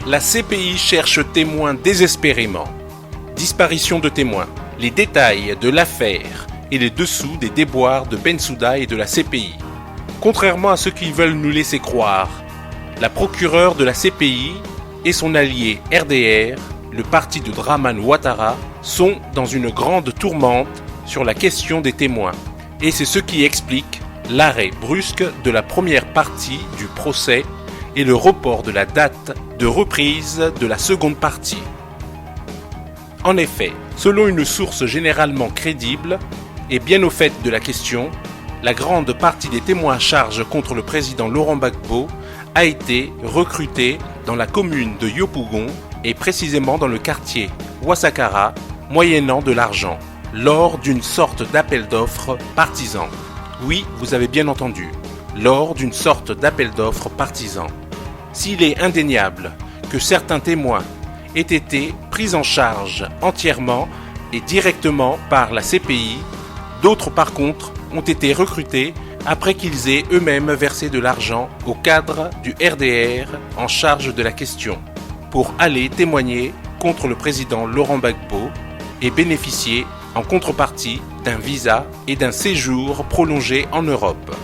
La CPI cherche témoins désespérément. Disparition de témoins. Les détails de l'affaire et les dessous des déboires de Bensouda et de la CPI. Contrairement à ce qu'ils veulent nous laisser croire, la procureure de la CPI et son allié RDR, le parti de Dramane Ouattara, sont dans une grande tourmente sur la question des témoins. Et c'est ce qui explique l'arrêt brusque de la première partie du procès et le report de la date de reprise de la seconde partie. En effet, selon une source généralement crédible et bien au fait de la question, la grande partie des témoins à charge contre le président Laurent Gbagbo a été recrutée dans la commune de Yopougon et précisément dans le quartier Ouassakara, moyennant de l'argent, lors d'une sorte d'appel d'offres partisan. Oui, vous avez bien entendu, lors d'une sorte d'appel d'offres partisan. S'il est indéniable que certains témoins aient été pris en charge entièrement et directement par la CPI, d'autres par contre ont été recrutés après qu'ils aient eux-mêmes versé de l'argent au cadre du RDR en charge de la question, pour aller témoigner contre le président Laurent Gbagbo et bénéficier en contrepartie d'un visa et d'un séjour prolongé en Europe,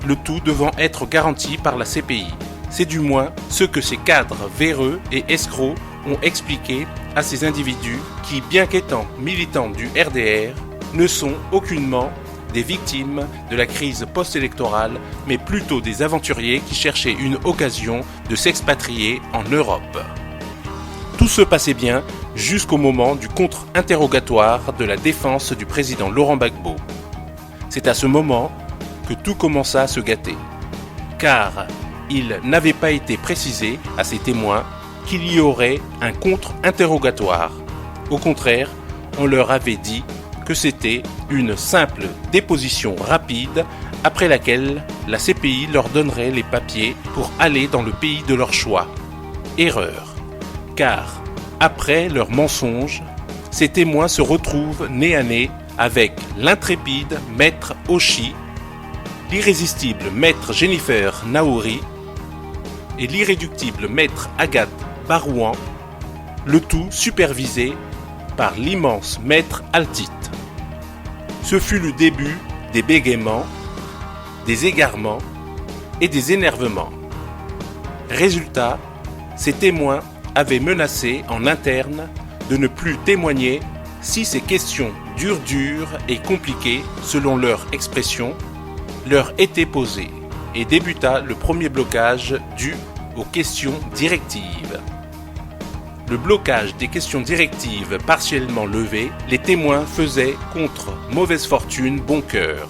le tout devant être garanti par la CPI. C'est du moins ce que ces cadres véreux et escrocs ont expliqué à ces individus qui, bien qu'étant militants du RDR, ne sont aucunement des victimes de la crise post-électorale, mais plutôt des aventuriers qui cherchaient une occasion de s'expatrier en Europe. Tout se passait bien jusqu'au moment du contre-interrogatoire de la défense du président Laurent Gbagbo. C'est à ce moment que tout commença à se gâter, car il n'avait pas été précisé à ces témoins qu'il y aurait un contre-interrogatoire. Au contraire, on leur avait dit que c'était une simple déposition rapide après laquelle la CPI leur donnerait les papiers pour aller dans le pays de leur choix. Erreur, car après leur mensonge, ces témoins se retrouvent nez à nez avec l'intrépide maître Oshi, l'irrésistible maître Jennifer Naouri et l'irréductible maître Agathe Barouan, le tout supervisé par l'immense maître Altit. Ce fut le début des bégaiements, des égarements et des énervements. Résultat, ces témoins avaient menacé en interne de ne plus témoigner si ces questions dures et compliquées, selon leur expression, leur étaient posées, et débuta le premier blocage dû aux questions directives. Le blocage des questions directives partiellement levé, les témoins faisaient contre mauvaise fortune bon cœur.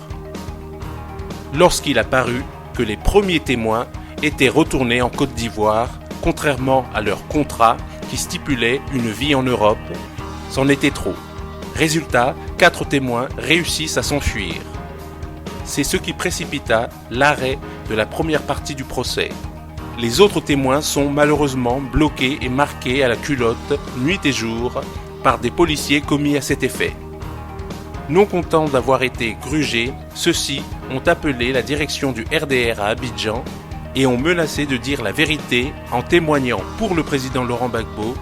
Lorsqu'il apparut que les premiers témoins étaient retournés en Côte d'Ivoire, contrairement à leur contrat qui stipulait une vie en Europe, c'en était trop. Résultat, 4 témoins réussissent à s'enfuir. C'est ce qui précipita l'arrêt de la première partie du procès. Les autres témoins sont malheureusement bloqués et marqués à la culotte nuit et jour par des policiers commis à cet effet. Non contents d'avoir été grugés, ceux-ci ont appelé la direction du RDR à Abidjan et ont menacé de dire la vérité en témoignant pour le président Laurent Gbagbo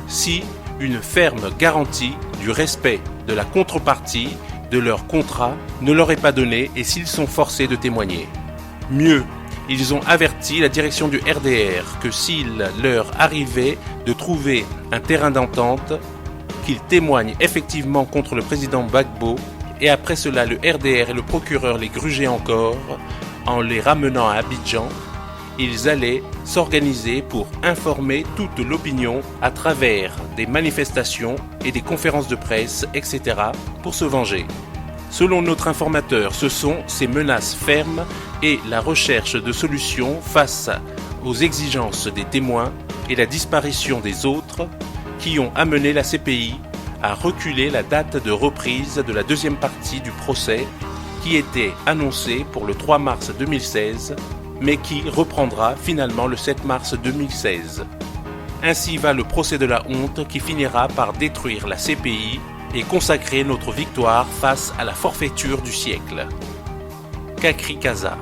si une ferme garantie du respect de la contrepartie de leur contrat ne leur est pas donnée et s'ils sont forcés de témoigner. Mieux, ils ont averti la direction du RDR que s'il leur arrivait de trouver un terrain d'entente, qu'ils témoignent effectivement contre le président Gbagbo et après cela le RDR et le procureur les grugeaient encore en les ramenant à Abidjan. Ils allaient s'organiser pour informer toute l'opinion à travers des manifestations et des conférences de presse, etc. pour se venger. Selon notre informateur, ce sont ces menaces fermes et la recherche de solutions face aux exigences des témoins et la disparition des autres qui ont amené la CPI à reculer la date de reprise de la deuxième partie du procès qui était annoncée pour le 3 mars 2016 mais qui reprendra finalement le 7 mars 2016. Ainsi va le procès de la honte qui finira par détruire la CPI et consacrer notre victoire face à la forfaiture du siècle. Kakri Kaza.